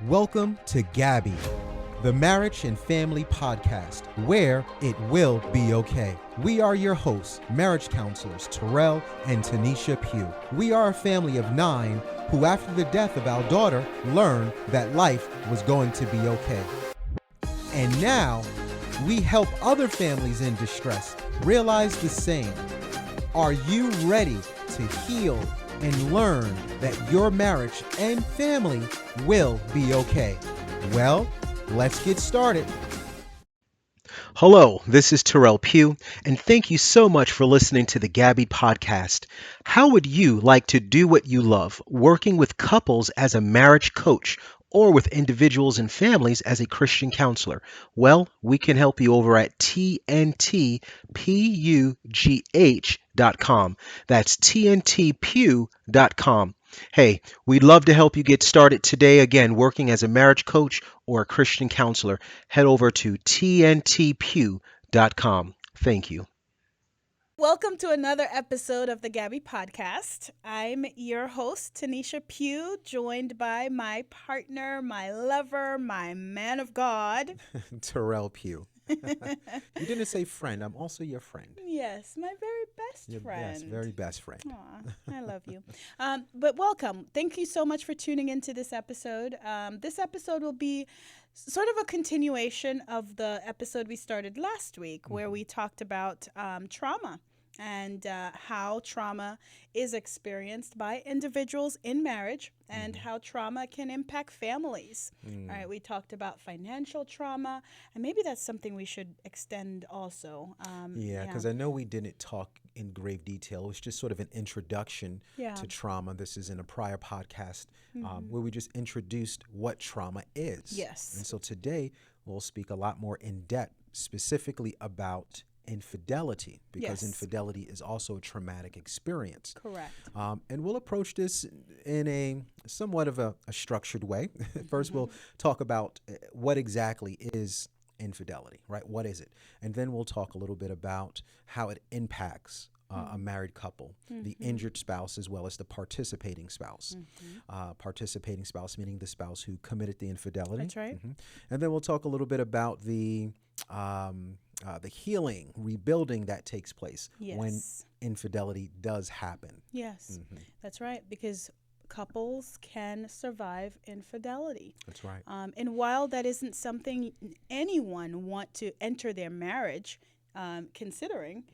Welcome to Gabby, the Marriage and Family podcast, where it will be okay. We are your hosts, marriage counselors Terrell and Tanisha Pugh. We are a family of 9 who, after the death of our daughter, learned that life was going to be okay. And now, we help other families in distress realize the same. Are you ready to heal and learn that your marriage and family will be okay? Well, let's get started. Hello, this is Terrell Pugh, and thank you so much for listening to the Gabby podcast. How would you like to do what you love, working with couples as a marriage coach or with individuals and families as a Christian counselor? Well, we can help you over at tntpugh.com. That's tntpew.com. Hey, we'd love to help you get started today, again, working as a marriage coach or a Christian counselor. Head over to tntpew.com. Thank you. Welcome to another episode of the Gabby podcast. I'm your host, Tanisha Pugh, joined by my partner, my lover, my man of God, Terrell Pugh. You didn't say friend. I'm also your friend. Yes, my very best friend. Yes, very best friend. Aw, I love you. But welcome. Thank you so much for tuning into this episode. This episode will be sort of a continuation of the episode we started last week, where we talked about trauma and how trauma is experienced by individuals in marriage and how trauma can impact families. All right, we talked about financial trauma, and maybe that's something we should extend also. Because I know we didn't talk in grave detail. It was just sort of an introduction to trauma. This is in a prior podcast where we just introduced what trauma is. Yes. And so today we'll speak a lot more in depth, specifically about infidelity, because infidelity is also a traumatic experience. Correct. And we'll approach this in a somewhat of a structured way. First, we'll talk about what exactly is infidelity, right? What is it? And then we'll talk a little bit about how it impacts a married couple, the injured spouse, as well as the participating spouse. Participating spouse meaning the spouse who committed the infidelity. That's right. And then we'll talk a little bit about the healing, rebuilding that takes place when infidelity does happen. Yes, that's right, because couples can survive infidelity. That's right. And while that isn't something anyone want to enter their marriage considering,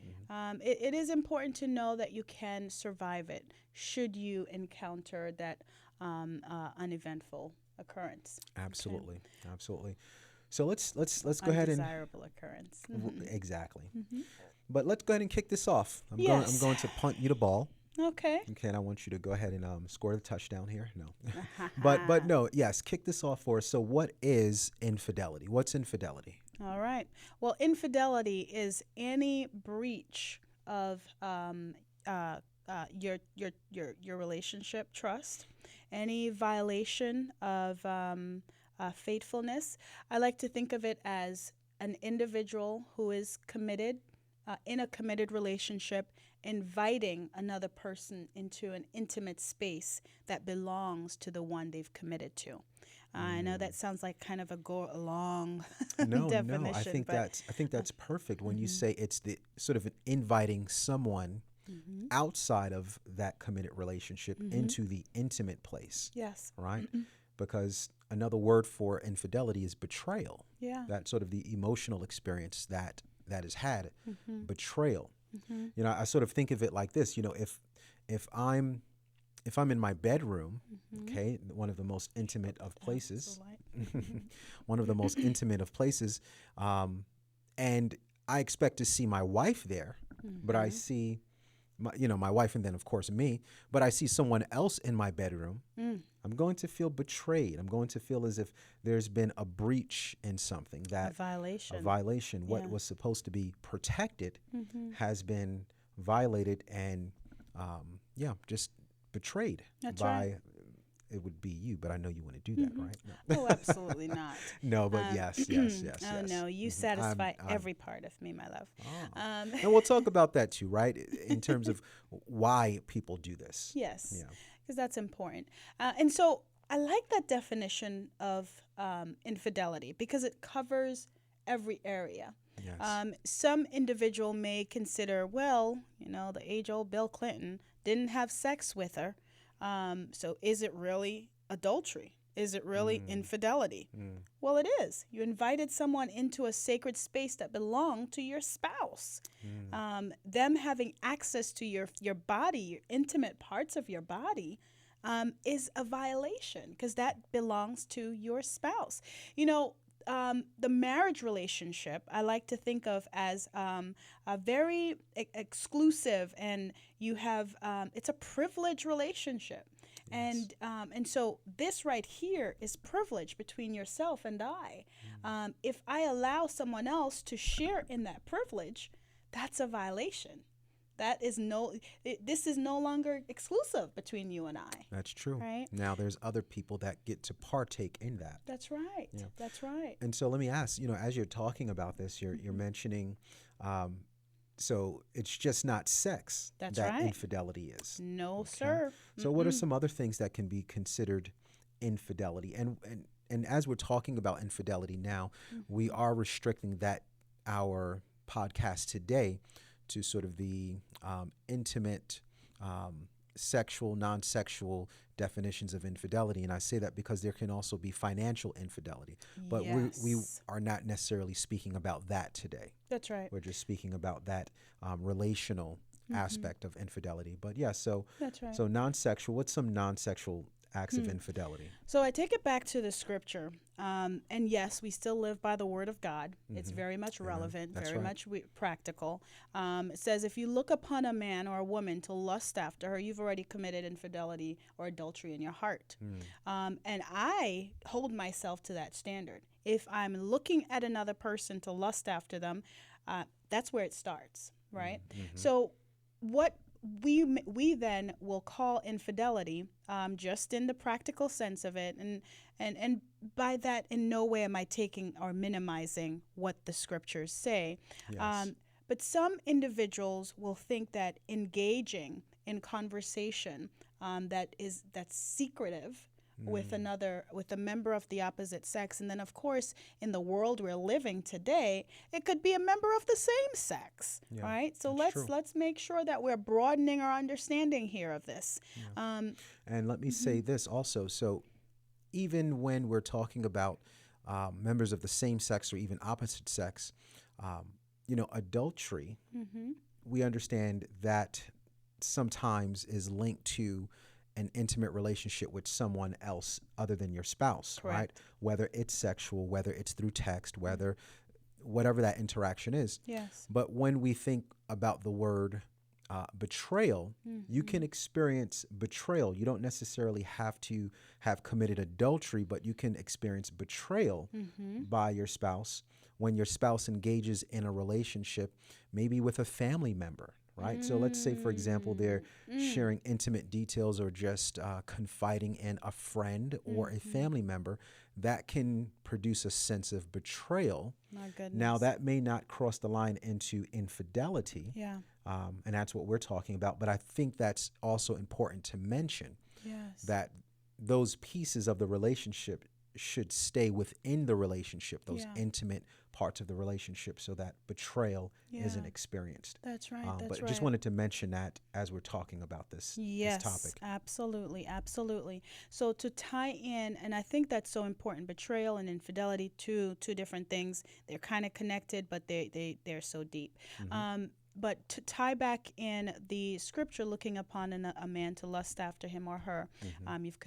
it is important to know that you can survive it should you encounter that uneventful occurrence. Absolutely, absolutely. So let's go ahead and undesirable occurrence. Exactly. But let's go ahead and kick this off. I'm going to punt you the ball. Okay. Okay, and I want you to go ahead and score the touchdown here. No, but no, yes, kick this off for us. So what is infidelity? What's infidelity? All right. Well, infidelity is any breach of your relationship trust, any violation of faithfulness. I like to think of it as an individual who is committed in a committed relationship, inviting another person into an intimate space that belongs to the one they've committed to. I know that sounds like kind of a long definition. No, I think that's perfect when you say it's the sort of inviting someone outside of that committed relationship into the intimate place. Yes. Right? Because another word for infidelity is betrayal. Yeah. That sort of the emotional experience that is had. Betrayal. You know, I sort of think of it like this. You know, if I'm in my bedroom, okay, one of the most intimate of places, one of the most intimate of places, and I expect to see my wife there, but I see my wife and then of course me, but I see someone else in my bedroom, I'm going to feel betrayed. I'm going to feel as if there's been a breach in something, that A violation. What was supposed to be protected has been violated and just betrayed. That's by right. It would be you, but I know you want to do that, right? No. Oh, absolutely not. No, but yes. Oh, no, you satisfy every part of me, my love. And we'll talk about that too, right? In terms of why people do this. Yes, Yeah. because that's important. And so I like that definition of infidelity because it covers every area. Yes. Some individual may consider, well, the age-old Bill Clinton didn't have sex with her. So is it really adultery? Is it really infidelity? Well, it is. You invited someone into a sacred space that belonged to your spouse. Them having access to your body, your intimate parts of your body, is a violation because that belongs to your spouse. The marriage relationship I like to think of as a very exclusive, and you have it's a privileged relationship. Yes. And so this right here is privilege between yourself and I. If I allow someone else to share in that privilege, that's a violation. This is no longer exclusive between you and I. That's true. Right? Now there's other people that get to partake in that. That's right. Yeah. That's right. And so let me ask, as you're talking about this, you're mentioning, so it's just not sex That's that right. infidelity is. No, Okay. sir. So what are some other things that can be considered infidelity? And as we're talking about infidelity now, we are restricting our podcast today to sort of the intimate, sexual, non-sexual definitions of infidelity. And I say that because there can also be financial infidelity. But we Yes. are not necessarily speaking about that today. That's right. We're just speaking about that relational aspect of infidelity. But yeah, That's right. so non-sexual, what's some non-sexual acts of infidelity? So I take it back to the scripture. And yes, we still live by the word of God. It's very much relevant, That's very right. much practical. It says, if you look upon a man or a woman to lust after her, you've already committed infidelity or adultery in your heart. And I hold myself to that standard. If I'm looking at another person to lust after them, that's where it starts, right? So what we then will call infidelity, just in the practical sense of it, and by that, in no way am I taking or minimizing what the scriptures say. Yes. But some individuals will think that engaging in conversation that's secretive with a member of the opposite sex, and then of course in the world we're living today, it could be a member of the same sex, Yeah, right? So that's true. let's make sure that we're broadening our understanding here of this. And let me say this also. So even when we're talking about members of the same sex or even opposite sex, adultery, we understand that sometimes is linked to an intimate relationship with someone else other than your spouse, right? Correct. Whether it's sexual, whether it's through text, whatever that interaction is. Yes. But when we think about the word betrayal, you can experience betrayal. You don't necessarily have to have committed adultery, but you can experience betrayal by your spouse when your spouse engages in a relationship, maybe with a family member, right? So let's say, for example, they're sharing intimate details or just confiding in a friend or a family member. That can produce a sense of betrayal. My goodness. Now, that may not cross the line into infidelity. Yeah. And that's what we're talking about. But I think that's also important to mention, Yes. that those pieces of the relationship should stay within the relationship, those Yeah. intimate parts of the relationship, so that betrayal isn't Yeah. experienced. That's right. But That's just right. wanted to mention that as we're talking about this Yes, topic. absolutely, absolutely. So to tie in, and I think that's so important, betrayal and infidelity, two different things. They're kind of connected, but they're so deep. But to tie back in the scripture, looking upon a man to lust after him or her, you've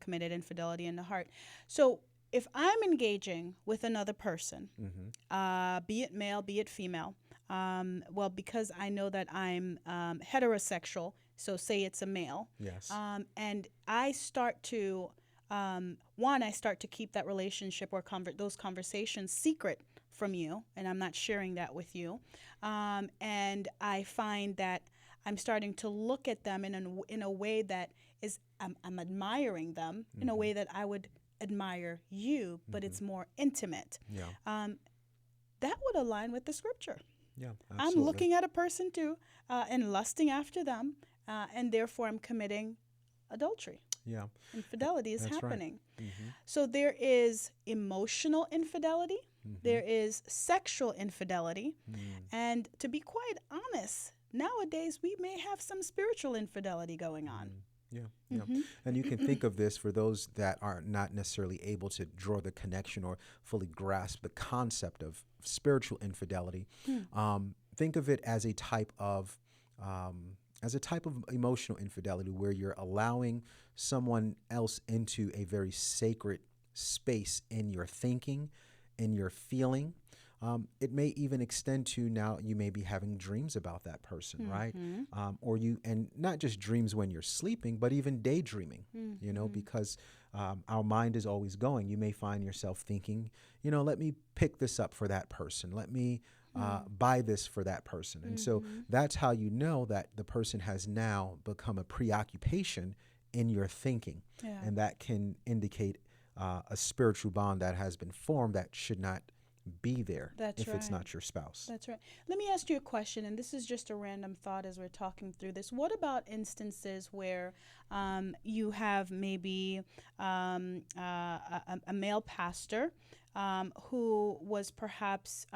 committed infidelity in the heart. So if I'm engaging with another person, be it male, be it female, well, because I know that I'm heterosexual, so say it's a male, Yes. and I start to, I start to keep that relationship or those conversations secret from you, and I'm not sharing that with you. And I find that I'm starting to look at them in a way that is, I'm admiring them in a way that I would admire you, but it's more intimate. Yeah. That would align with the scripture. Yeah. I'm Absolutely. looking at a person too, and lusting after them, and therefore I'm committing adultery. Yeah. Infidelity is That's right. happening. Mm-hmm. So there is emotional infidelity, there is sexual infidelity, and to be quite honest, nowadays we may have some spiritual infidelity going on. Yeah, yeah. And you can think of this for those that are not necessarily able to draw the connection or fully grasp the concept of spiritual infidelity. Think of it as a type of emotional infidelity where you're allowing someone else into a very sacred space in your thinking, in your feeling. It may even extend to now you may be having dreams about that person, right? And not just dreams when you're sleeping, but even daydreaming, because our mind is always going. You may find yourself thinking, let me pick this up for that person. Let me buy this for that person. And so that's how you know that the person has now become a preoccupation in your thinking. Yeah. And that can indicate a spiritual bond that has been formed that should not be there That's if it's right. not your spouse. That's right. Let me ask you a question, and this is just a random thought as we're talking through this. What about instances where you have maybe a male pastor who was perhaps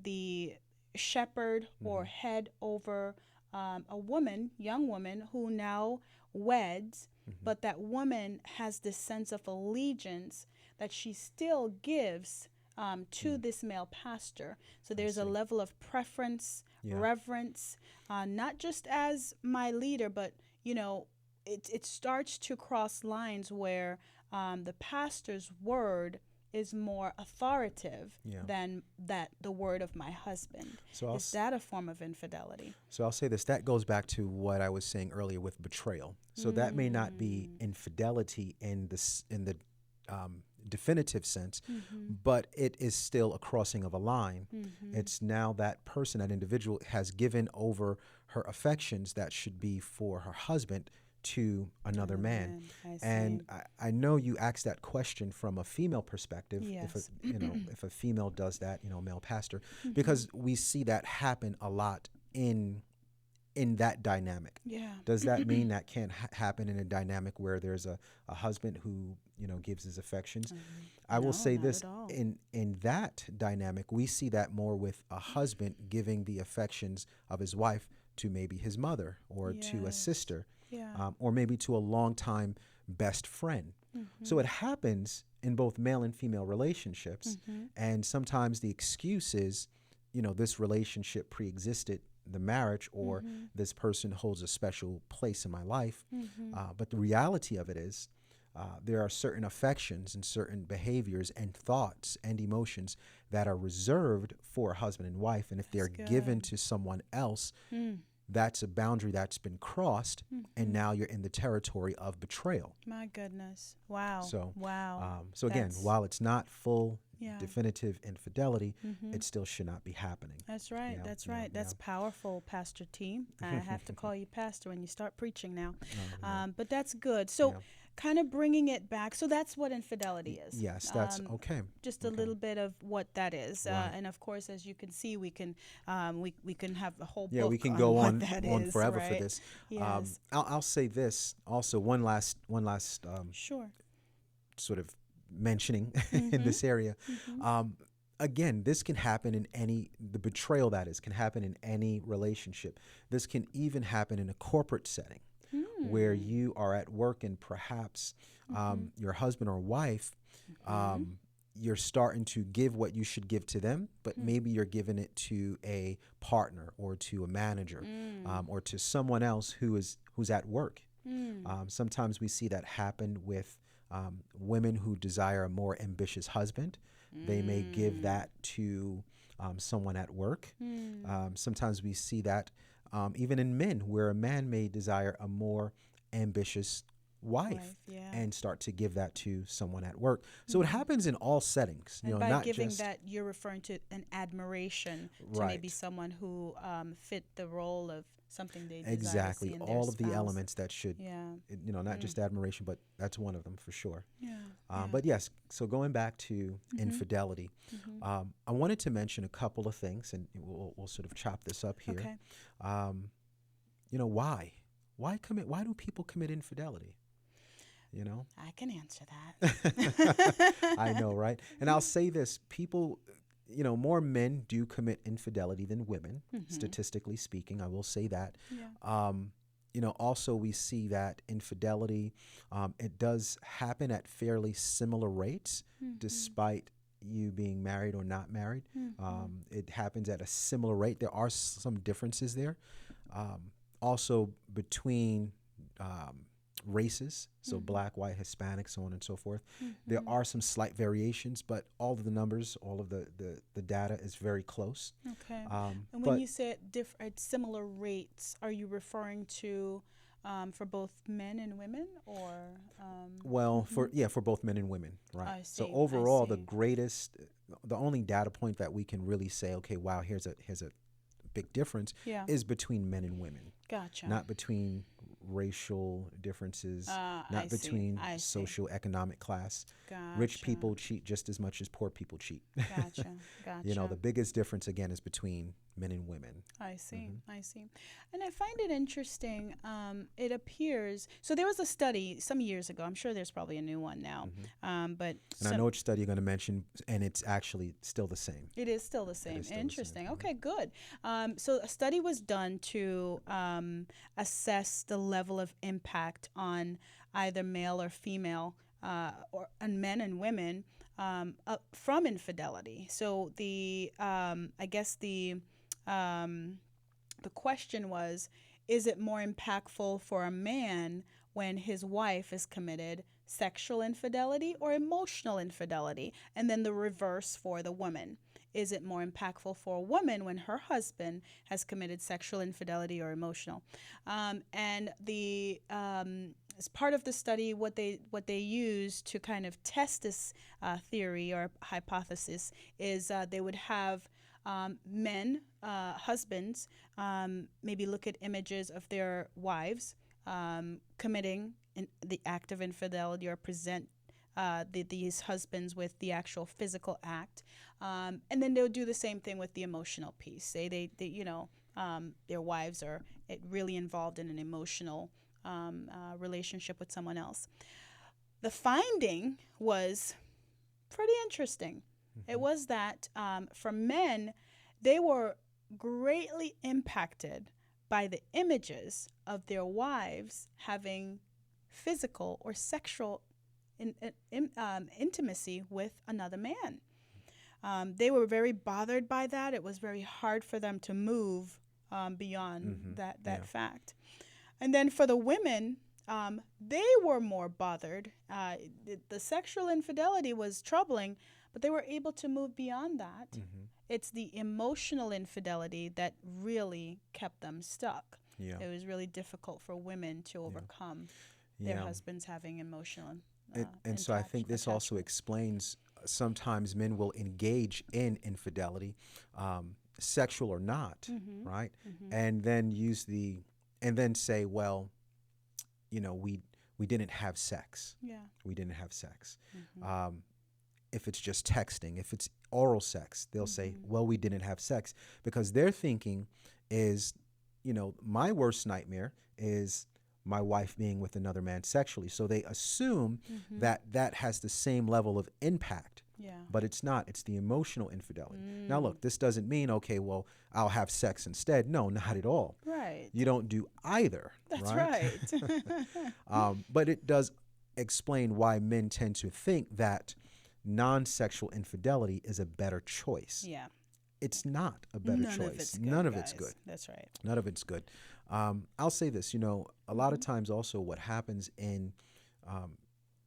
the shepherd or head over a woman, young woman, who now weds, but that woman has this sense of allegiance that she still gives to this male pastor. So there's a level of preference, reverence, not just as my leader, but it starts to cross lines where the pastor's word is more authoritative than the word of my husband. So Is that a form of infidelity? So I'll say this, that goes back to what I was saying earlier with betrayal. So that may not be infidelity in the definitive sense, but it is still a crossing of a line. It's now that person, that individual has given over her affections that should be for her husband to another man. And I know you asked that question from a female perspective. Yes. If a female does that, male pastor, because we see that happen a lot in that dynamic. Yeah. Does that mean that can't happen in a dynamic where there's a husband who gives his affections? I will say not this, at all. in that dynamic, we see that more with a husband giving the affections of his wife to maybe his mother or to a Yes. sister, Yeah. or maybe to a longtime best friend. So it happens in both male and female relationships, and sometimes the excuse is, this relationship pre-existed the marriage, or this person holds a special place in my life. But the reality of it is, there are certain affections and certain behaviors and thoughts and emotions that are reserved for a husband and wife. And if they're given to someone else, that's a boundary that's been crossed, and now you're in the territory of betrayal. My goodness. Wow. So, wow. so again, That's- while it's not full Yeah. definitive infidelity, it still should not be happening. That's right. Yeah, That's yeah, right. That's yeah. powerful, Pastor T. I have to call you Pastor when you start preaching now. Yeah. But that's good. So, Yeah. kind of bringing it back. So that's what infidelity is. Yes, that's okay. Just a little bit of what that is, Right. and of course, as you can see, we can we can have a whole Yeah, book we can on go what on that on is, forever right? for this. Yes. I'll say this also. One last Sure. sort of mentioning in this area. Again, this can happen in the betrayal that is can happen in any relationship. This can even happen in a corporate setting where you are at work and perhaps your husband or wife, you're starting to give what you should give to them, but maybe you're giving it to a partner or to a manager or to someone else who's at work. Sometimes we see that happen with women who desire a more ambitious husband. They may give that to someone at work. Sometimes we see that even in men, where a man may desire a more ambitious wife yeah. and start to give that to someone at work. So it happens in all settings. And by not giving just, that, you're referring to an admiration to maybe Right. someone who fit the role of something they desire exactly to see in all their of the spouse. elements that should, Yeah. not just admiration, but that's one of them for sure. Yeah. But yes, so going back to infidelity, I wanted to mention a couple of things, and we'll sort of chop this up here. Okay. Why? why do people commit infidelity? You know? I can answer that. I know, right? And I'll say this, people, more men do commit infidelity than women, statistically speaking. I will say that. Yeah. Also we see that infidelity, it does happen at fairly similar rates, despite you being married or not married. It happens at a similar rate. There are some differences there. Also between races, so black, white, Hispanic, so on and so forth. There are some slight variations, but all of the numbers, all of the data is very close. Okay. And when you say at similar rates, are you referring to for both men and women, or? For both men and women, right? I see, So overall, I see. the only data point that we can really say, okay, wow, here's a big difference, Yeah. is between men and women. Gotcha. Not between racial differences, I not see, between I see. socioeconomic class. Gotcha. Rich people cheat just as much as poor people cheat. Gotcha. Gotcha. The biggest difference again is between men and women. I see. I see. And I find it interesting. It appears, so there was a study some years ago. I'm sure there's probably a new one now. But I know which study you're going to mention, and it's actually still the same. it is still the same. still the same. Interesting. Okay, good. So a study was done to assess the level of impact on either male or female, on men and women from infidelity. So the question was, is it more impactful for a man when his wife has committed sexual infidelity or emotional infidelity? And then the reverse for the woman. Is it more impactful for a woman when her husband has committed sexual infidelity or emotional? And as part of the study, what they use to kind of test this theory or hypothesis is they would have men, husbands, maybe look at images of their wives committing the act of infidelity, or present these husbands with the actual physical act, and then they'll do the same thing with the emotional piece. Say their wives are really involved in an emotional relationship with someone else. The finding was pretty interesting. It was that for men, they were greatly impacted by the images of their wives having physical or sexual intimacy with another man. They were very bothered by that. It was very hard for them to move beyond that fact. And then for the women, they were more bothered. The sexual infidelity was troubling, but they were able to move beyond that. It's the emotional infidelity that really kept them stuck. Yeah. It was really difficult for women to overcome their husbands having emotional and so I think this also explains sometimes men will engage in infidelity, sexual or not, right? And then and then say, well, we didn't have sex. Yeah. We didn't have sex. If it's just texting, if it's oral sex, they'll say, well, we didn't have sex, because their thinking is, my worst nightmare is my wife being with another man sexually. So they assume that has the same level of impact. Yeah. But it's not. It's the emotional infidelity. Now, look, this doesn't mean, okay, well, I'll have sex instead. No, not at all. Right. You don't do either. That's right. But it does explain why men tend to think that non-sexual infidelity is a better choice. Yeah. It's not a better choice. None of it's good. That's right. None of it's good. I'll say this, a lot of times also what happens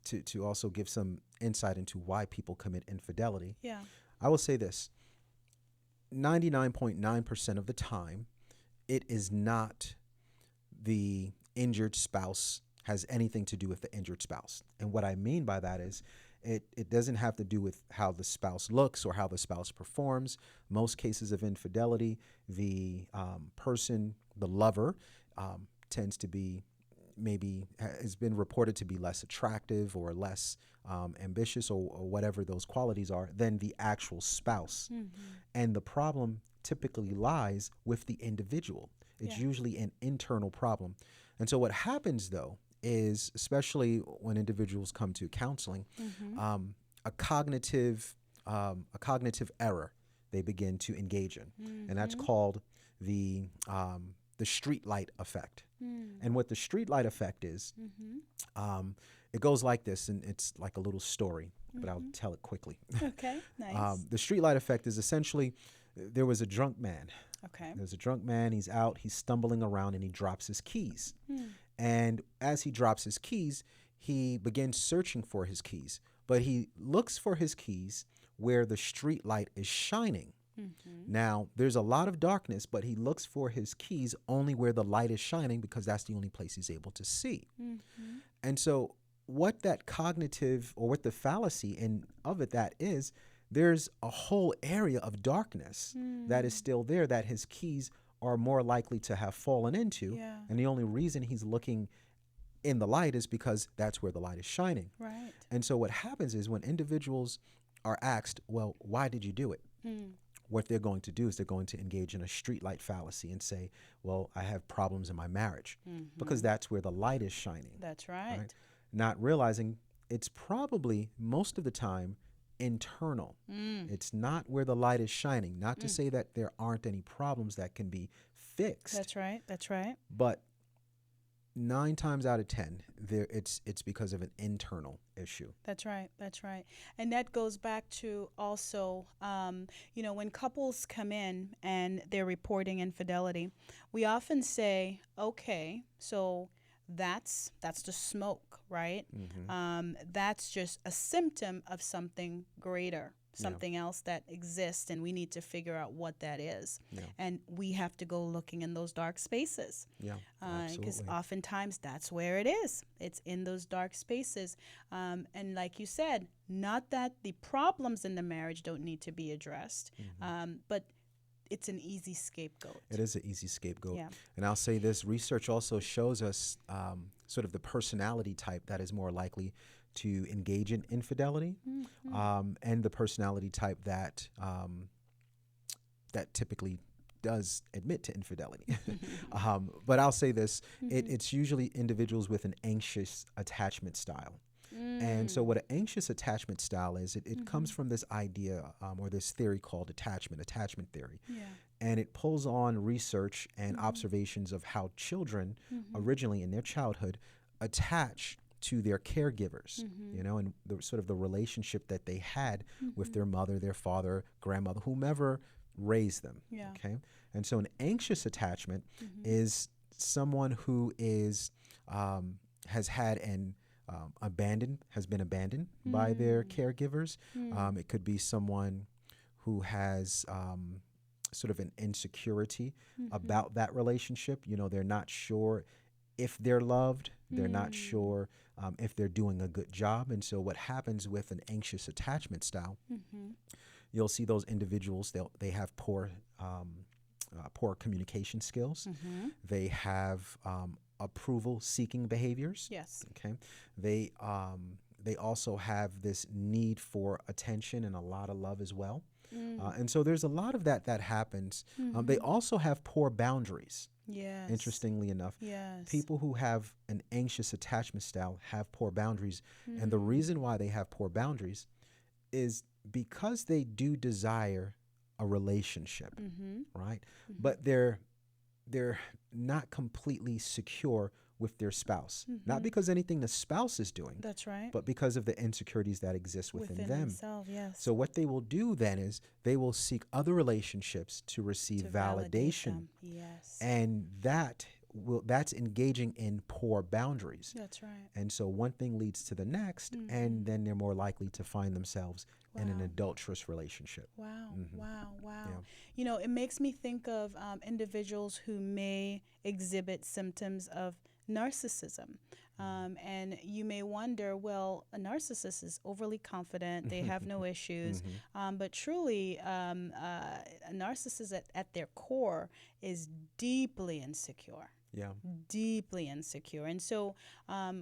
to also give some insight into why people commit infidelity. Yeah. I will say this, 99.9% of the time, it is not the injured spouse has anything to do with the injured spouse. And what I mean by that is it doesn't have to do with how the spouse looks or how the spouse performs. Most cases of infidelity, the person, the lover, tends to be has been reported to be less attractive or less ambitious or whatever those qualities are than the actual spouse. And the problem typically lies with the individual. It's usually an internal problem. And so what happens though is, especially when individuals come to counseling, um, a cognitive error they begin to engage in, and that's called the street light effect. And what the street light effect is, it goes like this, and it's like a little story, but I'll tell it quickly. Okay, nice. The street light effect is essentially, there was a drunk man. Okay. There's a drunk man. He's out. He's stumbling around, and he drops his keys. And as he drops his keys, he begins searching for his keys. But he looks for his keys where the street light is shining. Now, there's a lot of darkness, but he looks for his keys only where the light is shining, because that's the only place he's able to see. And so what that cognitive, or what the fallacy in of it that is, there's a whole area of darkness that is still there that his keys are more likely to have fallen into. Yeah. And the only reason he's looking in the light is because that's where the light is shining. Right. And so what happens is, when individuals are asked, well, why did you do it? What they're going to do is they're going to engage in a streetlight fallacy and say, well, I have problems in my marriage, because that's where the light is shining. That's right. Not realizing it's probably most of the time internal. It's not where the light is shining. Not to say that there aren't any problems that can be fixed. That's right. That's right. But 9 times out of 10, it's because of an internal issue. That's right. That's right. And that goes back to also, when couples come in and they're reporting infidelity, we often say, okay, so that's the smoke, right? That's just a symptom of something greater, something else that exists, and we need to figure out what that is. And we have to go looking in those dark spaces. Because oftentimes that's where it is. It's in those dark spaces. And like you said, not that the problems in the marriage don't need to be addressed, but it's an easy scapegoat. It is an easy scapegoat. Yeah. And I'll say this, research also shows us sort of the personality type that is more likely to engage in infidelity, and the personality type that typically does admit to infidelity. But I'll say this, it's usually individuals with an anxious attachment style. And so what an anxious attachment style is, it comes from this idea or this theory called attachment theory. And it pulls on research and observations of how children originally in their childhood attach to their caregivers, and the sort of the relationship that they had with their mother, their father, grandmother, whomever raised them. Okay. And so an anxious attachment is someone who is has had an has been abandoned by their caregivers. It could be someone who has sort of an insecurity about that relationship. They're not sure if they're loved. They're not sure if they're doing a good job. And so what happens with an anxious attachment style, you'll see those individuals, they have poor communication skills. They have approval-seeking behaviors. Yes. Okay. They also have this need for attention and a lot of love as well. And so there's a lot of that happens. They also have poor boundaries. Yes. Interestingly enough, Yes. people who have an anxious attachment style have poor boundaries. And the reason why they have poor boundaries is because they do desire a relationship, right? But they're not completely secure with their spouse. Not because anything the spouse is doing. That's right. But because of the insecurities that exist within them. Themselves, yes. So what they will do then is they will seek other relationships to receive validation. Yes. And that's engaging in poor boundaries. That's right. And so one thing leads to the next, and then they're more likely to find themselves in an adulterous relationship. Wow. Yeah. It makes me think of individuals who may exhibit symptoms of narcissism. And you may wonder, well, a narcissist is overly confident, they have no issues. But truly, a narcissist at their core is deeply insecure. Yeah. Deeply insecure. And so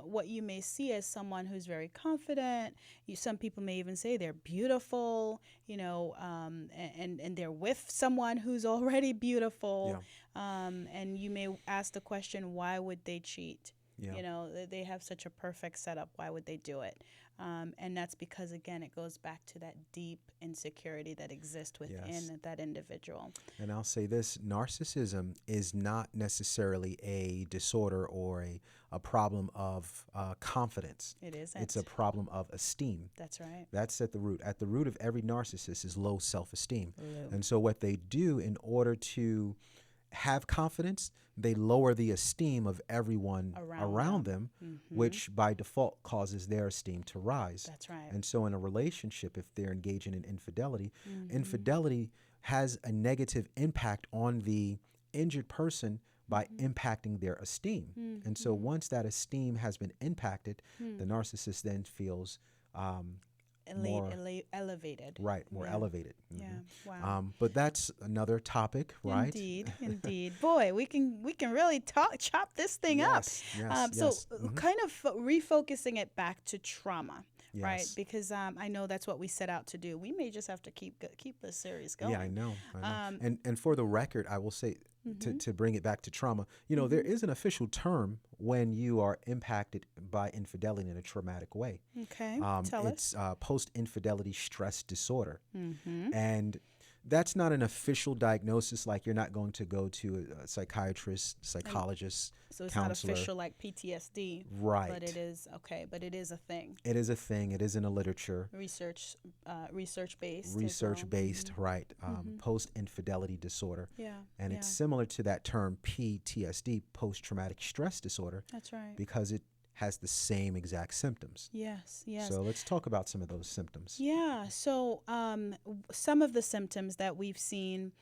what you may see as someone who's very confident, some people may even say they're beautiful, and they're with someone who's already beautiful. And you may ask the question, why would they cheat? Yeah. They have such a perfect setup. Why would they do it? And that's because, again, it goes back to that deep insecurity that exists within that individual. And I'll say this, narcissism is not necessarily a disorder or a problem of confidence. It isn't. It's a problem of esteem. That's right. That's at the root. At the root of every narcissist is low self-esteem. Low. And so what they do in order to have confidence, they lower the esteem of everyone around them, which by default causes their esteem to rise. That's right. And so in a relationship, if they're engaging in infidelity, infidelity has a negative impact on the injured person by impacting their esteem. And so once that esteem has been impacted, the narcissist then feels more elevated. Right, more elevated. Yeah. Wow. But that's another topic, right? Indeed. Boy, we can really chop this thing up. So kind of refocusing it back to trauma. Yes. Right, because I know that's what we set out to do. We may just have to keep this series going. Yeah, I know. And for the record, I will say, to bring it back to trauma, there is an official term when you are impacted by infidelity in a traumatic way. Okay, tell us. It's post-infidelity stress disorder. And that's not an official diagnosis. Like, you're not going to go to a psychiatrist, psychologist, so it's counselor. Not official like PTSD. Right. But it is, but it is a thing. It is a thing. It is in the literature. Research-based. Research-based, right. Post-infidelity disorder. Yeah. And it's similar to that term PTSD, post-traumatic stress disorder. That's right. Because it has the same exact symptoms. Yes. So let's talk about some of those symptoms. Yeah. So some of the symptoms that we've seen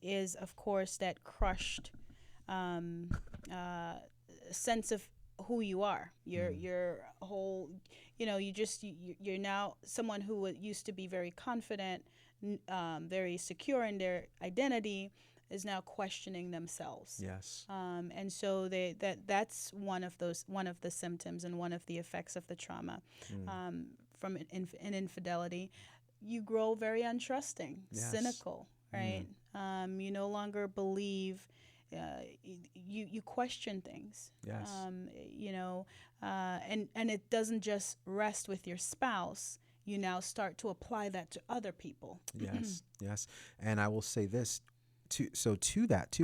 is, of course, that crushed sense of who you are. Your whole, you're now someone who used to be very confident, very secure in their identity, is now questioning themselves. Yes. And so that's one of the symptoms and one of the effects of the trauma from an infidelity. You grow very untrusting, cynical, right? You no longer believe. You question things. Yes. And it doesn't just rest with your spouse. You now start to apply that to other people. Yes. And I will say this. To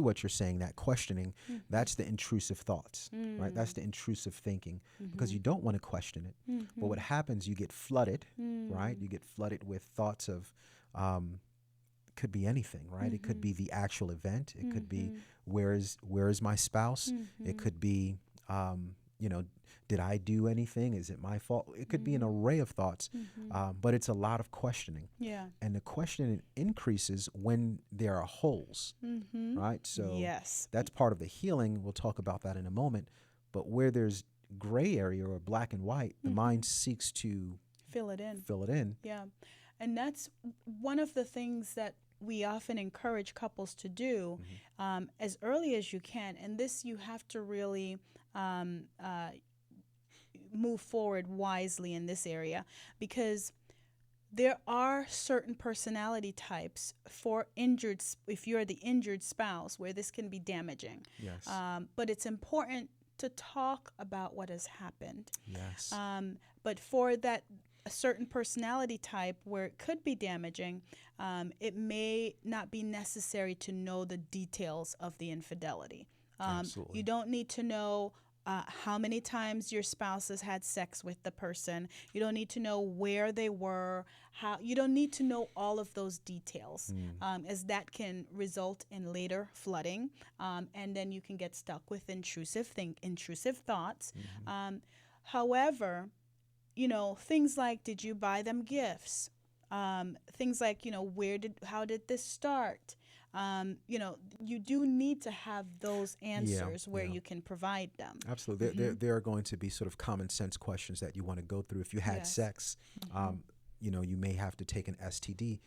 what you're saying, that questioning, that's the intrusive thoughts, right? That's the intrusive thinking, because you don't want to question it. But what happens, you get flooded, right? You get flooded with thoughts of, could be anything, right? It could be the actual event. It could be, where is my spouse? It could be, did I do anything? Is it my fault? It could be an array of thoughts, but it's a lot of questioning. Yeah. And the questioning increases when there are holes, right? So that's part of the healing. We'll talk about that in a moment. But where there's gray area or black and white, the mind seeks to fill it in. Yeah. And that's one of the things that we often encourage couples to do as early as you can. And this, you have to really move forward wisely in this area, because there are certain personality types for if you're the injured spouse, where this can be damaging. Yes. But it's important to talk about what has happened. Yes. But for that a certain personality type where it could be damaging, it may not be necessary to know the details of the infidelity. Absolutely. You don't need to know how many times your spouse has had sex with the person. You don't need to know where they were. You don't need to know all of those details, as that can result in later flooding, and then you can get stuck with intrusive thoughts. However, things like, did you buy them gifts? Things like, how did this start? You do need to have those answers where you can provide them. Absolutely. There are going to be sort of common sense questions that you want to go through. If you had sex, you may have to take an STD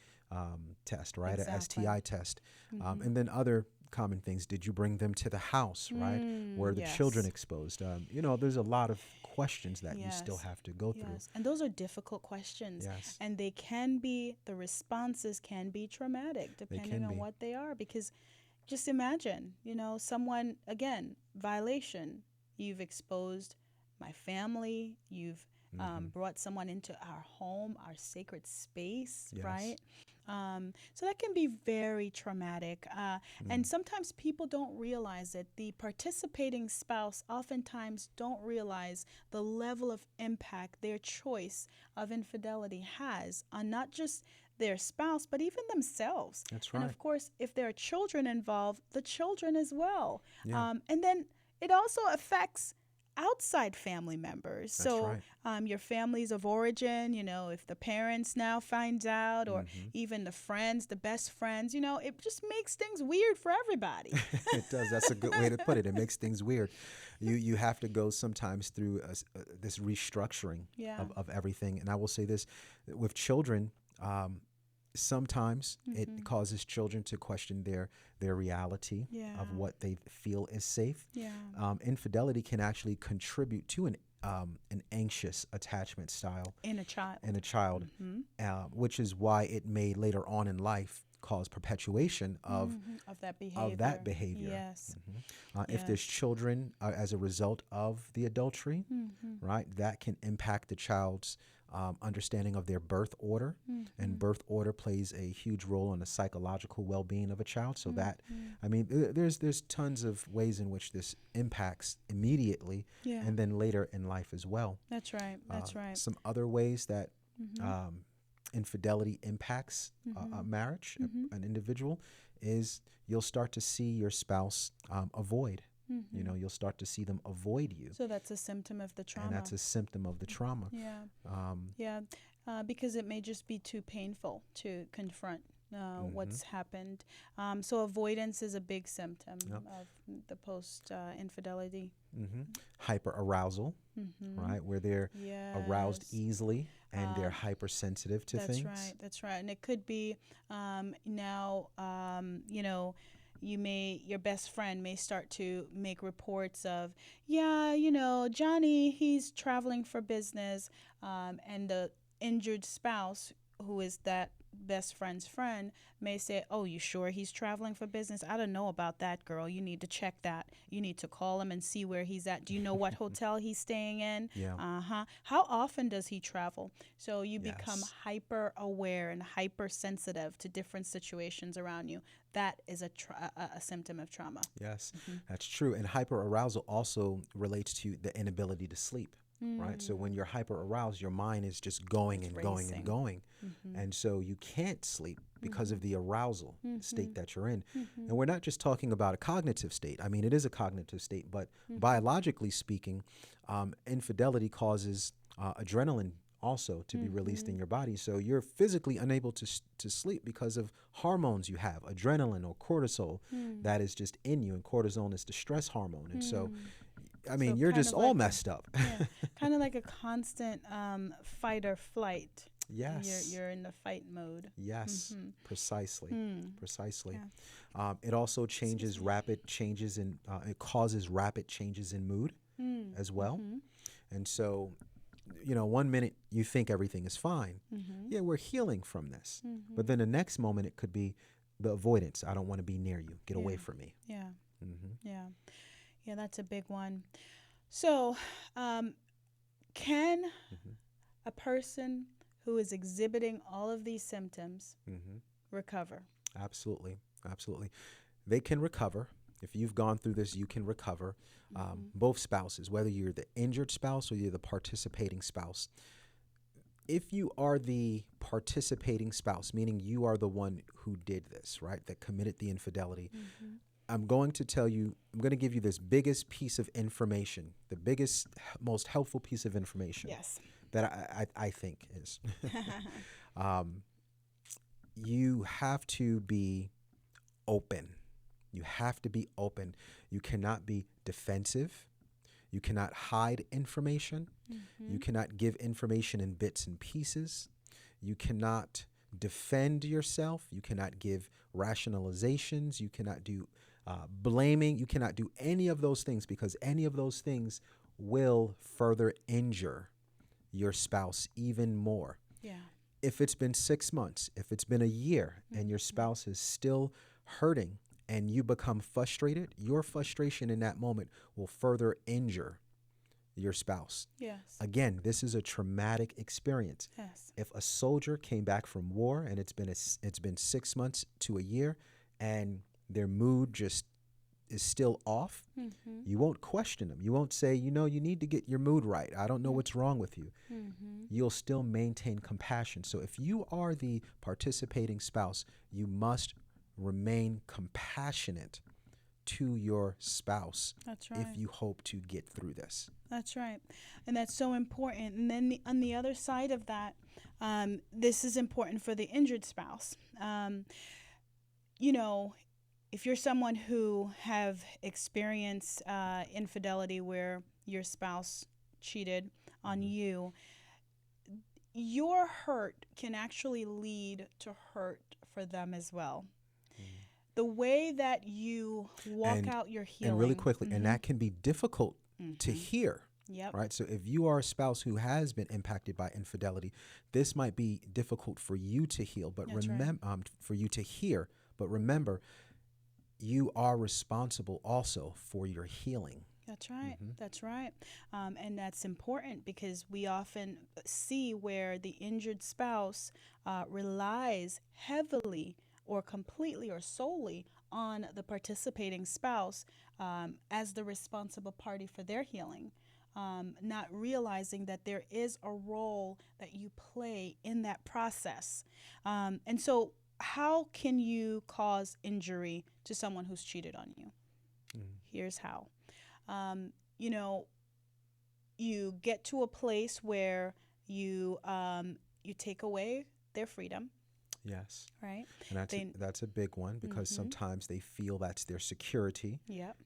test, right? Exactly. A STI test. And then other common things. Did you bring them to the house, right? Were the children Yes. exposed? There's a lot of questions that you still Yes. have to go through. Yes. And those are difficult questions. Yes, And the responses can be traumatic they depending can on be. what they are. Because just imagine, someone, again, violation. You've exposed my family. You've brought someone into our home, our sacred space, Yes. right? So that can be very traumatic. And sometimes people don't realize it. The participating spouse oftentimes don't realize the level of impact their choice of infidelity has on not just their spouse, but even themselves. That's And right. of course, if there are children involved, the children as well. Yeah. And then it also affects outside family members. That's So right. your families of origin, if the parents now finds out, or even the friends, the best friends, it just makes things weird for everybody. It does. That's a good way to put it. It makes things weird. You have to go sometimes through this restructuring Yeah. of everything. And I will say this with children. Sometimes it causes children to question their reality Yeah. of what they feel is safe. Yeah. Infidelity can actually contribute to an anxious attachment style In a child. in a child, which is why it may later on in life cause perpetuation Of that behavior. of that behavior. Yes. If there's Yes. children as a result of the adultery, right, that can impact the child's understanding of their birth order. And birth order plays a huge role in the psychological well-being of a child. So there's tons of ways in which this impacts immediately Yeah. and then later in life as well. That's right. That's right. Some other ways that infidelity impacts a marriage, an individual, is you'll start to see your spouse avoid. You'll start to see them avoid you. So that's a symptom of the trauma. And that's a symptom of the trauma. Yeah. Yeah. Because it may just be too painful to confront what's happened. So avoidance is a big symptom of the post-infidelity. Hyperarousal, right, where they're aroused Yes. easily and they're hypersensitive to That's things. right. That's right. And it could be your best friend may start to make reports of, Johnny, he's traveling for business, and the injured spouse, who is that best friend's friend, may say, oh, you sure he's traveling for business? I don't know about that, girl. You need to check that. You need to call him and see where he's at. Do you know what hotel he's staying in? Yeah. How often does he travel? So you become Yes. hyper aware and hypersensitive to different situations around you. That is a symptom of trauma. Yes, that's true. And hyperarousal also relates to the inability to sleep. Right. So when you're hyper aroused, your mind is just going and going and racing. going. And so you can't sleep because of the arousal state that you're in. And we're not just talking about a cognitive state. I mean, it is a cognitive state, but biologically speaking, infidelity causes adrenaline also to be released in your body. So you're physically unable to sleep because of hormones you have, adrenaline or cortisol, that is just in you. And cortisol is the stress hormone. And so, I mean, So you're kind just of all like messed up. Kind of like a constant fight or flight. Yes. You're in the fight mode. Yes, precisely. Precisely. Yeah. It also changes rapid changes in, it causes rapid changes in mood as well. And so, 1 minute you think everything is fine. Yeah, we're healing from this. But then the next moment it could be the avoidance. I don't want to be near you. Get away from me. Yeah. Yeah. Yeah, that's a big one. So, can a person who is exhibiting all of these symptoms recover? Absolutely. Absolutely. They can recover. If you've gone through this, you can recover. Both spouses, whether you're the injured spouse or you're the participating spouse. If you are the participating spouse, meaning you are the one who did this, right, that committed the infidelity, I'm going to give you this biggest piece of information, the biggest, most helpful piece of information Yes. that I think is. You have to be open. You have to be open. You cannot be defensive. You cannot hide information. You cannot give information in bits and pieces. You cannot defend yourself. You cannot give rationalizations. You cannot do Blaming, you cannot do any of those things because any of those things will further injure your spouse even more. Yeah. If it's been 6 months, if it's been a year, and your spouse is still hurting and you become frustrated, your frustration in that moment will further injure your spouse. Yes. Again, this is a traumatic experience. Yes. If a soldier came back from war and it's been 6 months to a year and their mood just is still off, you won't question them. You won't say, you need to get your mood right. I don't know what's wrong with you. You'll still maintain compassion. So if you are the participating spouse, you must remain compassionate to your spouse. That's right. If you hope to get through this. That's right. And that's so important. And then on the other side of that, this is important for the injured spouse. If you're someone who have experienced infidelity where your spouse cheated on you, your hurt can actually lead to hurt for them as well. The way that you walk out your healing. And really quickly, and that can be difficult to hear. Yep. Right. So if you are a spouse who has been impacted by infidelity, this might be difficult for you to heal, but for you to hear. But remember, you are responsible also for your healing. That's right. That's right. And that's important because we often see where the injured spouse relies heavily or completely or solely on the participating spouse as the responsible party for their healing, not realizing that there is a role that you play in that process. And so how can you cause injury to someone who's cheated on you? Here's how. You get to a place where you take away their freedom. Yes. Right. And that's a big one because sometimes they feel that's their security. Yep.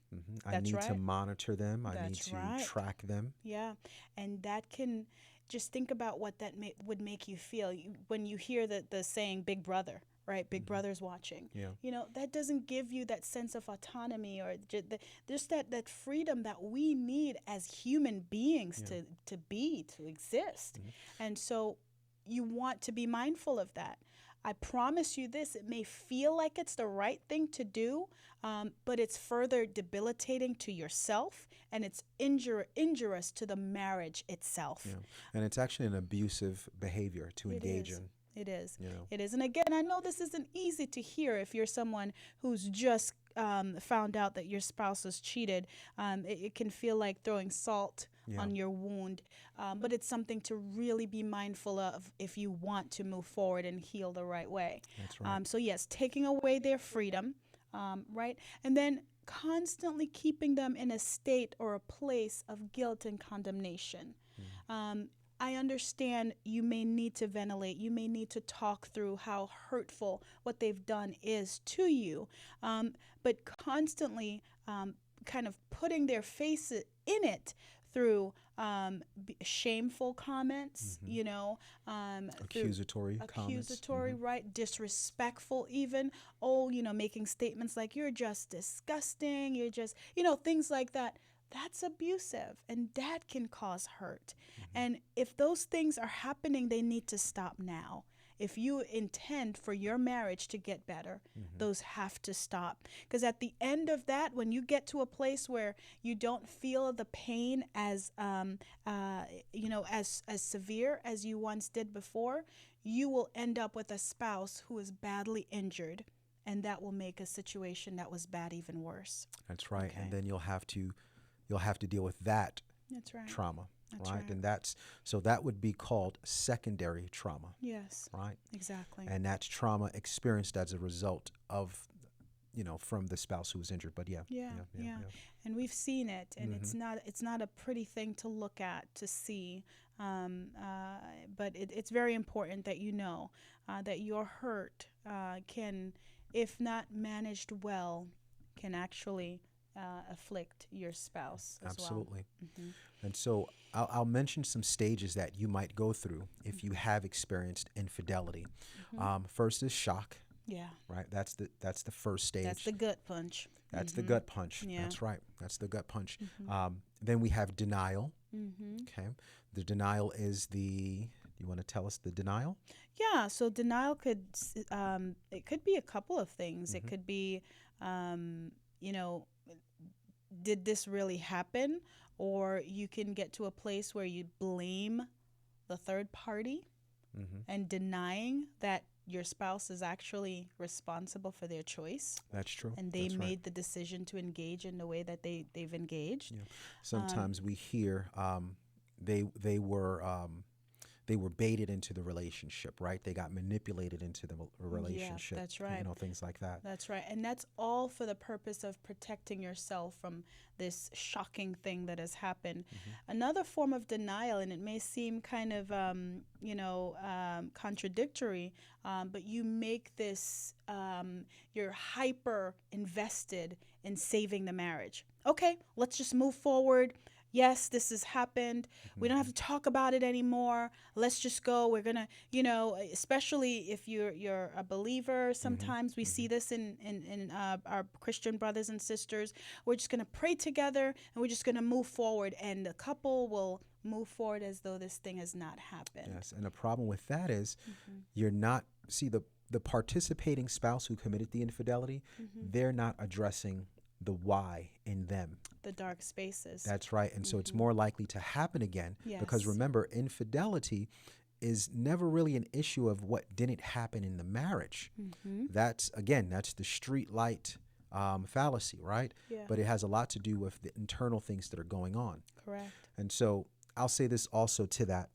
I need to right. monitor them. I need That's to right. track them. Yeah. And that can just think about what that would make you feel when you hear the saying Big Brother, right? Big Brother's watching. Yeah. That doesn't give you that sense of autonomy or just that freedom that we need as human beings to exist. And so you want to be mindful of that. I promise you this, it may feel like it's the right thing to do, but it's further debilitating to yourself and it's injurious to the marriage itself. Yeah. And it's actually an abusive behavior to engage in. It is. You know. It is. And again, I know this isn't easy to hear if you're someone who's just found out that your spouse has cheated. It can feel like throwing salt on your wound, but it's something to really be mindful of if you want to move forward and heal the right way. That's right. So yes, taking away their freedom, right? And then constantly keeping them in a state or a place of guilt and condemnation. I understand you may need to ventilate. You may need to talk through how hurtful what they've done is to you, but constantly kind of putting their face in it through shameful comments, Accusatory comments. Right? Disrespectful even. Making statements like, you're just disgusting. You're just, things like that. That's abusive and that can cause hurt. And if those things are happening, they need to stop now. If you intend for your marriage to get better, those have to stop. Because at the end of that, when you get to a place where you don't feel the pain as severe as you once did before, you will end up with a spouse who is badly injured, and that will make a situation that was bad even worse. That's right. Okay. And then you'll have to deal with that That's right. trauma. That's right? right. And so that would be called secondary trauma. Yes. Right? Exactly. And that's trauma experienced as a result of, from the spouse who was injured. But yeah. And we've seen it, and it's not a pretty thing to look at, to see. But it's very important that you know that your hurt can, if not managed well, can actually afflict your spouse as Absolutely. well. And so I'll mention some stages that you might go through if you have experienced infidelity. First is shock. Yeah. right? That's the first stage. That's the gut punch. That's the gut punch. Yeah. That's right. That's the gut punch. Then we have denial. Okay. The denial is the. You want to tell us the denial? Yeah, so denial it could be a couple of things. It could be, you know, did this really happen? Or you can get to a place where you blame the third party and denying that your spouse is actually responsible for their choice. That's true. And they That's right. made the decision to engage in the way that they've engaged. Yeah. Sometimes we hear they were baited into the relationship, right? They got manipulated into the relationship. Yeah, that's right. You know, things like that. That's right. And that's all for the purpose of protecting yourself from this shocking thing that has happened. Another form of denial, and it may seem kind of, contradictory, but you make this, you're hyper invested in saving the marriage. Okay, let's just move forward. Yes, this has happened. We don't have to talk about it anymore. Let's just go. We're going to, especially if you're a believer, sometimes we see this in our Christian brothers and sisters. We're just going to pray together and we're just going to move forward. And the couple will move forward as though this thing has not happened. Yes, and the problem with that is you're not, see, the participating spouse who committed the infidelity, they're not addressing the why in them. The dark spaces. That's right. And so it's more likely to happen again because remember, infidelity is never really an issue of what didn't happen in the marriage. That's the street light fallacy, right? Yeah. But it has a lot to do with the internal things that are going on. Correct. And so I'll say this also to that.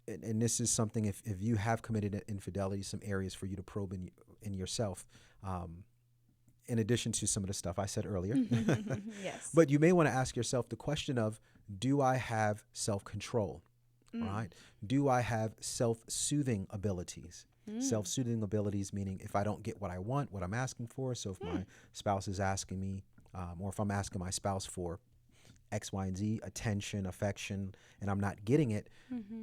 And this is something, if you have committed an infidelity, some areas for you to probe in yourself. In addition to some of the stuff I said earlier. Yes. But you may want to ask yourself the question of, do I have self-control, right? Do I have self-soothing abilities? Self-soothing abilities meaning if I don't get what I want, what I'm asking for. So if my spouse is asking me, or if I'm asking my spouse for X, Y, and Z, attention, affection, and I'm not getting it,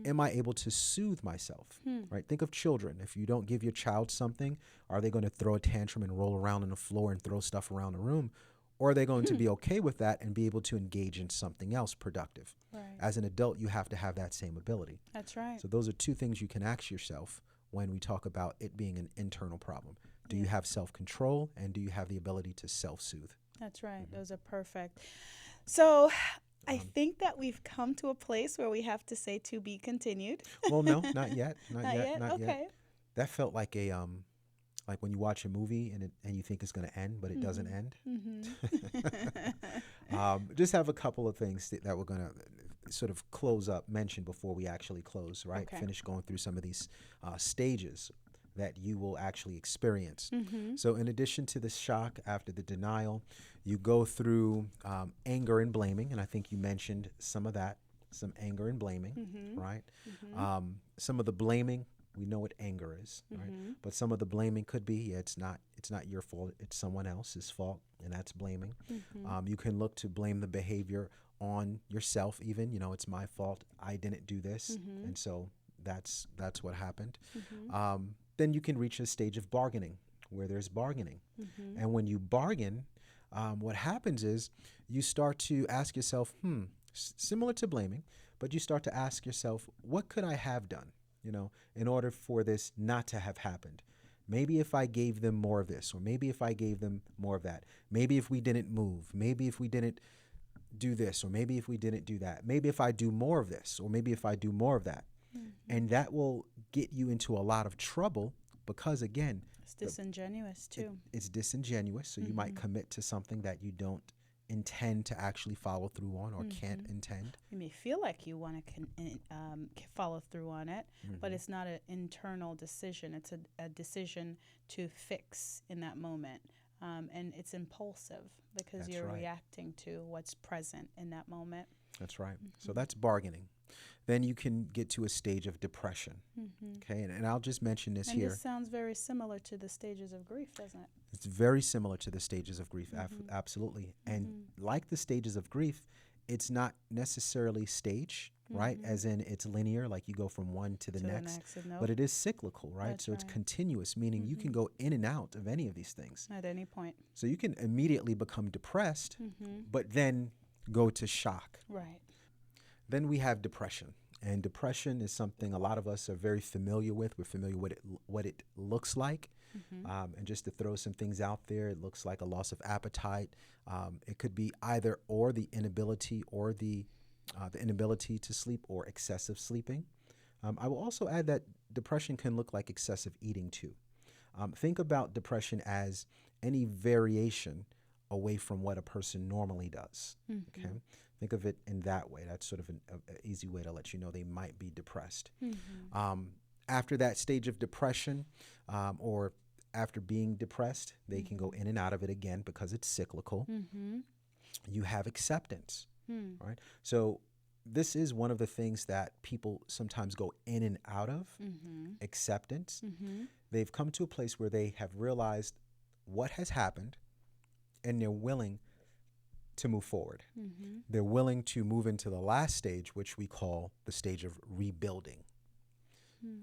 am I able to soothe myself, right? Think of children. If you don't give your child something, are they going to throw a tantrum and roll around on the floor and throw stuff around the room? Or are they going to be okay with that and be able to engage in something else productive? Right. As an adult, you have to have that same ability. That's right. So those are two things you can ask yourself when we talk about it being an internal problem. Do you have self-control, and do you have the ability to self-soothe? That's right. Those are perfect. So I think that we've come to a place where we have to say to be continued. Well, no, not yet. Not yet. Okay. That felt like a like when you watch a movie and you think it's going to end, but it doesn't end. Just have a couple of things that we're going to sort of mention before we actually close, right? Okay. Finish going through some of these stages that you will actually experience. So in addition to the shock after the denial, you go through anger and blaming. And I think you mentioned some of that, some anger and blaming, right? Some of the blaming, we know what anger is, right? But some of the blaming could be, it's not your fault, it's someone else's fault, and that's blaming. You can look to blame the behavior on yourself even, it's my fault, I didn't do this, and so that's what happened. Then you can reach a stage of bargaining where there's bargaining. And when you bargain, what happens is you start to ask yourself, similar to blaming, but you start to ask yourself, what could I have done, in order for this not to have happened? Maybe if I gave them more of this, or maybe if I gave them more of that, maybe if we didn't move, maybe if we didn't do this, or maybe if we didn't do that, maybe if I do more of this, or maybe if I do more of that. And that will get you into a lot of trouble because, again, It's disingenuous too. It's disingenuous. So you might commit to something that you don't intend to actually follow through on or can't intend. You may feel like you want to follow through on it, but it's not an internal decision. It's a decision to fix in that moment. And it's impulsive because That's you're right. reacting to what's present in that moment. That's right. So that's bargaining. Then you can get to a stage of depression. Okay, and I'll just mention this And here. this sounds very similar to the stages of grief, doesn't it? It's very similar to the stages of grief, absolutely. And like the stages of grief, it's not necessarily staged, right? As in it's linear, like you go from one to the next. Nope. But it is cyclical, right? That's so it's right. continuous, meaning you can go in and out of any of these things. At any point. So you can immediately become depressed, but then go to shock. Right. Then we have depression. And depression is something a lot of us are very familiar with. We're familiar with what it looks like. And just to throw some things out there, it looks like a loss of appetite. It could be either or the inability to sleep or excessive sleeping. I will also add that depression can look like excessive eating too. Think about depression as any variation away from what a person normally does. Okay, think of it in that way. That's sort of an easy way to let you know they might be depressed. After that stage of depression, or after being depressed, they can go in and out of it again because it's cyclical. You have acceptance, right? So this is one of the things that people sometimes go in and out of, acceptance. They've come to a place where they have realized what has happened and they're willing to move forward. They're willing to move into the last stage, which we call the stage of rebuilding.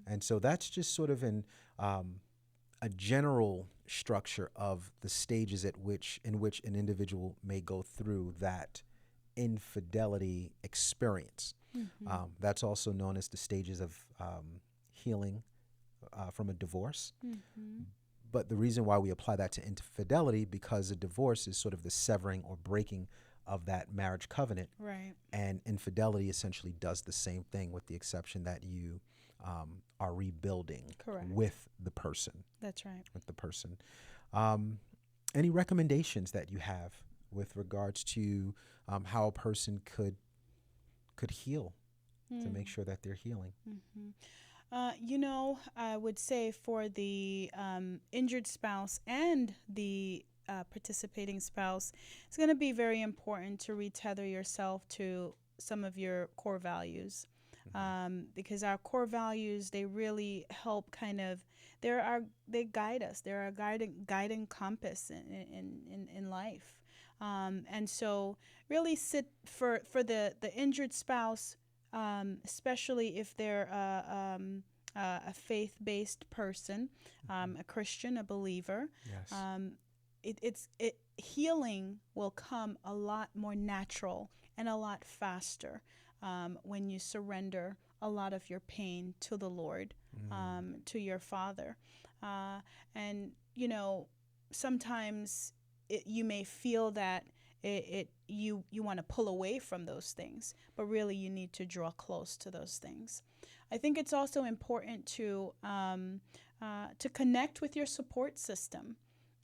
And so that's just sort of a general structure of the stages in which an individual may go through that infidelity experience. That's also known as the stages of healing from a divorce. But the reason why we apply that to infidelity, because a divorce is sort of the severing or breaking of that marriage covenant. Right. And infidelity essentially does the same thing, with the exception that you are rebuilding with the person. That's right. With the person. Any recommendations that you have with regards to how a person could heal to make sure that they're healing? I would say for the injured spouse and the participating spouse, it's going to be very important to retether yourself to some of your core values. Because our core values, they really help they guide us. They're a guiding compass in life. And so really sit for the injured spouse, especially if they're a faith-based person, a Christian, a believer. Yes. Healing will come a lot more natural and a lot faster when you surrender a lot of your pain to the Lord, to your Father. And, sometimes you may feel that you want to pull away from those things, but really you need to draw close to those things. I think it's also important to connect with your support system,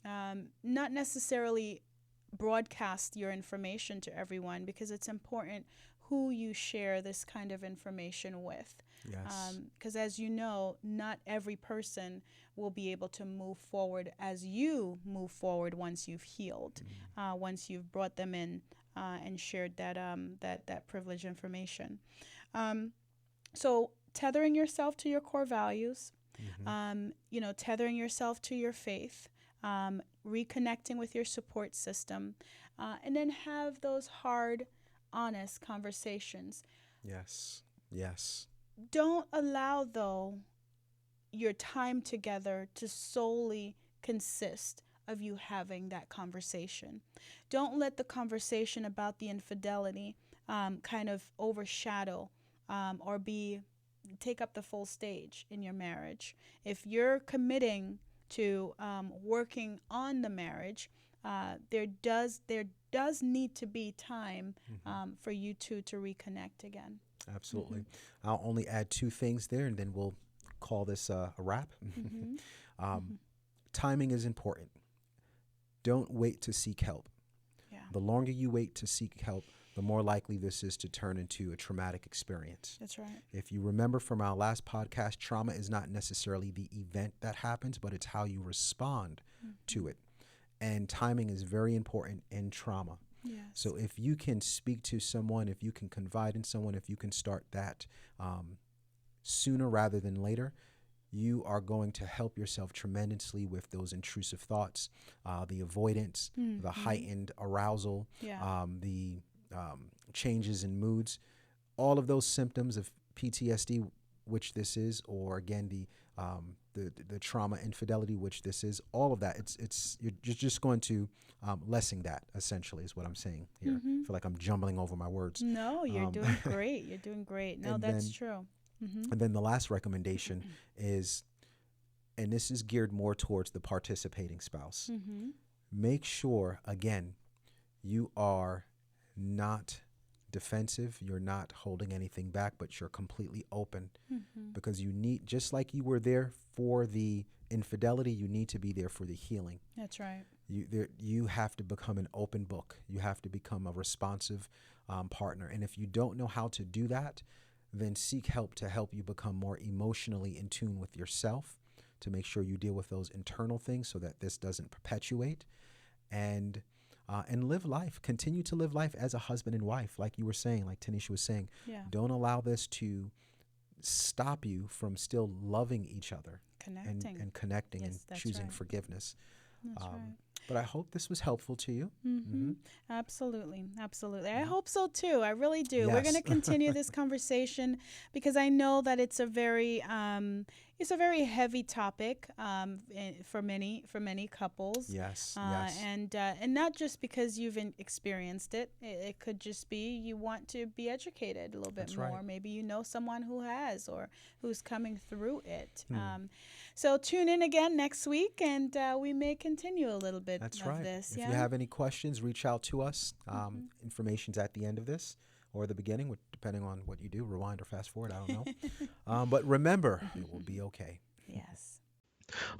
not necessarily broadcast your information to everyone, because it's important who you share this kind of information with. Yes. Because as you know, not every person will be able to move forward as you move forward once you've healed, once you've brought them in and shared that privileged information. So tethering yourself to your core values, tethering yourself to your faith, reconnecting with your support system, and then have those hard, honest conversations. Yes. Yes. Don't allow, though, your time together to solely consist of you having that conversation. Don't let the conversation about the infidelity kind of overshadow or take up the full stage in your marriage. If you're committing to working on the marriage, there does need to be time for you two to reconnect again. Absolutely. I'll only add two things there, and then we'll call this a wrap. Timing is important. Don't wait to seek help. Yeah. The longer you wait to seek help, the more likely this is to turn into a traumatic experience. That's right. If you remember from our last podcast, trauma is not necessarily the event that happens, but it's how you respond to it. And timing is very important in trauma. Yes. So if you can speak to someone, if you can confide in someone, if you can start that sooner rather than later, you are going to help yourself tremendously with those intrusive thoughts, the avoidance, the heightened arousal, Yeah. the changes in moods. all of those symptoms of PTSD, which this is, or again the trauma, infidelity, which this is, all of that, you're just going to lessen that, essentially, is what I'm saying here. I feel like I'm jumbling over my words. No, you're doing great. You're doing great. No, that's true. And then the last recommendation is, and this is geared more towards the participating spouse. Make sure, again, you are not defensive, you're not holding anything back, but you're completely open, because you need, just like you were there for the infidelity, you need to be there for the healing. That's right. You have to become an open book. You have to become a responsive partner. And if you don't know how to do that, then seek help to help you become more emotionally in tune with yourself, to make sure you deal with those internal things so that this doesn't perpetuate, and live life. Continue to live life as a husband and wife, like you were saying, like Tanisha was saying. Yeah. Don't allow this to stop you from still loving each other, Connecting. and connecting, Yes, and that's choosing right. forgiveness. That's right. But I hope this was helpful to you. Absolutely. Absolutely. I hope so too. I really do. We're Yes. going to continue this conversation, because I know that it's a very heavy topic for many couples. Yes. And not just because you've experienced it. It could just be you want to be educated a little bit That's more. right. Maybe you know someone who has, or who's coming through it. So tune in again next week, and we may continue a little bit That's of right. this. If Yeah. you have any questions, reach out to us. Information's at the end of this, or the beginning, depending on what you do, rewind or fast forward, I don't know. But remember, it will be okay. Yes.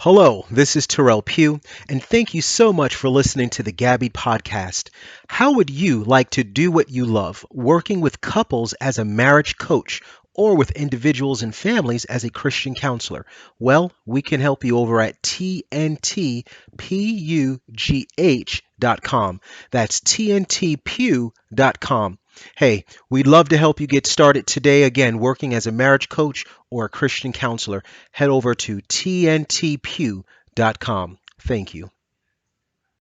Hello, this is Terrell Pugh, and thank you so much for listening to the Gabby podcast. How would you like to do what you love, working with couples as a marriage coach or with individuals and families as a Christian counselor? Well, we can help you over at tntpugh.com. That's tntpew.com. Hey, we'd love to help you get started today, again, working as a marriage coach or a Christian counselor. Head over to tntpew.com. Thank you.